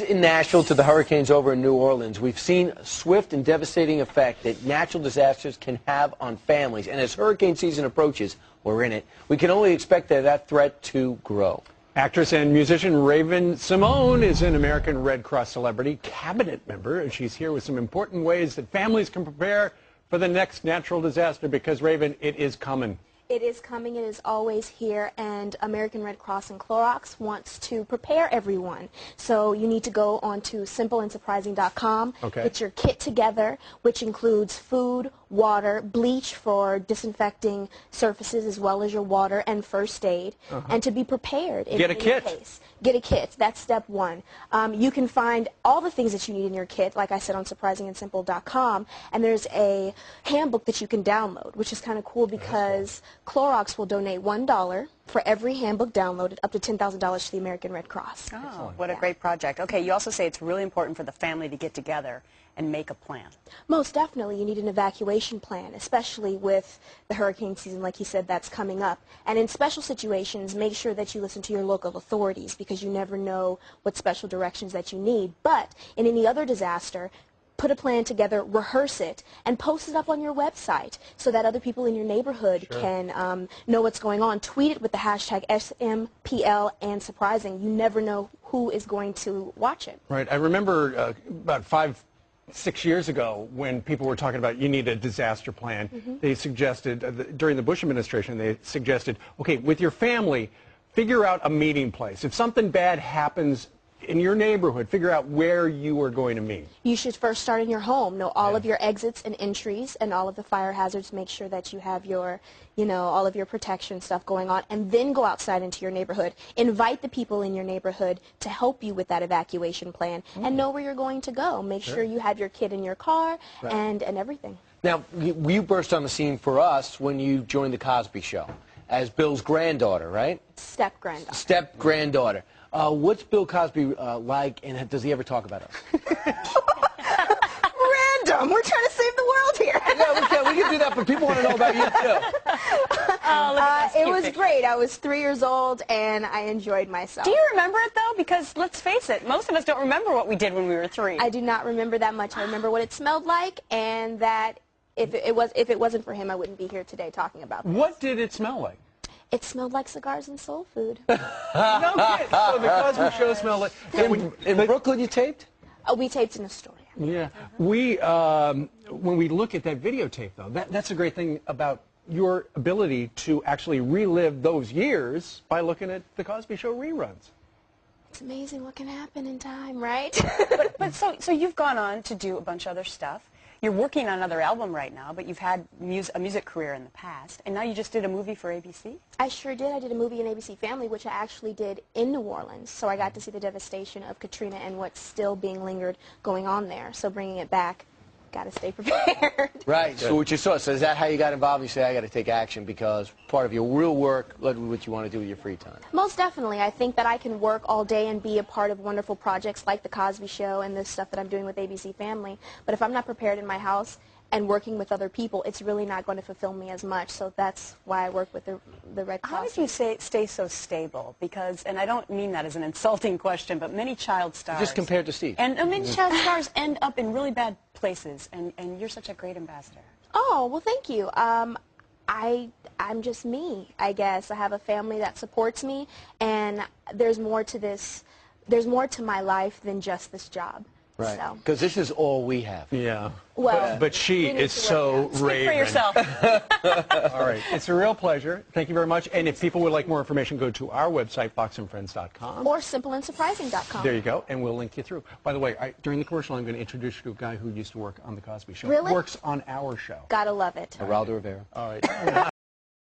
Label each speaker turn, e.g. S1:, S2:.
S1: In Nashville to the hurricanes over in New Orleans, we've seen a swift and devastating effect that natural disasters can have on families. And as hurricane season approaches, we're in it, we can only expect that threat to grow.
S2: Actress and musician Raven-Symone is an American Red Cross celebrity cabinet member, and she's here with some important ways that families can prepare for the next natural disaster because, Raven, it is coming.
S3: It is coming. It is always here, and American Red Cross and Clorox wants to prepare everyone. So you need to go on to simpleandsurprising.com, get your kit together, which includes food, water, bleach for disinfecting surfaces as well as your water, and first aid, and to be prepared in any case. Get a kit. That's step one. You can find all the things that you need in your kit, like I said, on surprisingandsimple.com, and there's a handbook that you can download, which is kind of cool because Clorox will donate $1 for every handbook downloaded up to $10,000 to the American Red Cross.
S4: Oh, what a great project. Okay, you also say it's really important for the family to get together and make a plan.
S3: Most definitely. You need an evacuation plan, especially with the hurricane season, like you said, that's coming up. And in special situations, make sure that you listen to your local authorities because you never know what special directions that you need. But in any other disaster, put a plan together, rehearse it, and post it up on your website so that other people in your neighborhood can know what's going on. Tweet it with the hashtag SMPL and surprising. You never know who is going to watch it.
S2: Right. I remember about 5-6 years ago when people were talking about you need a disaster plan. They suggested, during the Bush administration, they suggested, okay, with your family, figure out a meeting place. If something bad happens in your neighborhood, figure out where you are going to meet.
S3: You should first start in your home. Know all of your exits and entries and all of the fire hazards. Make sure that you have your, all of your protection stuff going on, and then go outside into your neighborhood. Invite the people in your neighborhood to help you with that evacuation plan and know where you're going to go. Make sure you have your kid in your car and everything.
S1: Now, you burst on the scene for us when you joined the Cosby Show as Bill's granddaughter, right?
S3: Step-granddaughter.
S1: Step-granddaughter. What's Bill Cosby like, and does he ever talk about us?
S3: Random. We're trying to save the world here.
S1: Yeah, we can do that, but people want to know about you, too.
S3: It was great. I was 3 years old, and I enjoyed myself.
S4: Do you remember it, though? Because, let's face it, most of us don't remember what we did when we were 3.
S3: I do not remember that much. I remember what it smelled like, and that if it wasn't for him, I wouldn't be here today talking about this.
S2: What did it smell like?
S3: It smelled like cigars and soul food.
S2: No kidding. So the Cosby Show smelled like...
S1: In Brooklyn you taped?
S3: We taped in Astoria.
S2: Yeah. When we look at that videotape, though, that's a great thing about your ability to actually relive those years by looking at the Cosby Show reruns.
S3: It's amazing what can happen in time, right?
S4: but so you've gone on to do a bunch of other stuff. You're working on another album right now, but you've had a music career in the past, and now you just did a movie for ABC?
S3: I sure did. I did a movie in ABC Family, which I actually did in New Orleans, so I got to see the devastation of Katrina and what's still being lingered going on there. So bringing it back, got to stay prepared.
S1: Right. So what you saw, so is that how you got involved? You say, I got to take action because part of your real work led with what you want to do with your free time.
S3: Most definitely. I think that I can work all day and be a part of wonderful projects like The Cosby Show and the stuff that I'm doing with ABC Family. But if I'm not prepared in my house and working with other people, it's really not going to fulfill me as much. So that's why I work with the Red Cross.
S4: How did you stay so stable? Because, and I don't mean that as an insulting question, but many child stars...
S1: Just compared to Steve.
S4: And many child stars end up in really bad places, and you're such a great ambassador.
S3: Oh, well, thank you. I'm just me, I guess. I have a family that supports me, and there's more to this. There's more to my life than just this job.
S1: Right. Because this is all we have.
S2: Yeah.
S3: Well,
S2: but she is so Raven.
S4: Speak for yourself.
S2: All right. It's a real pleasure. Thank you very much. And if people would like more information, go to our website, foxandfriends.com.
S3: Or simpleandsurprising.com.
S2: There you go, and we'll link you through. By the way, during the commercial, I'm going to introduce you to a guy who used to work on The Cosby Show.
S3: Really?
S2: Works on our show.
S3: Gotta love it.
S1: Geraldo Rivera.
S2: All right.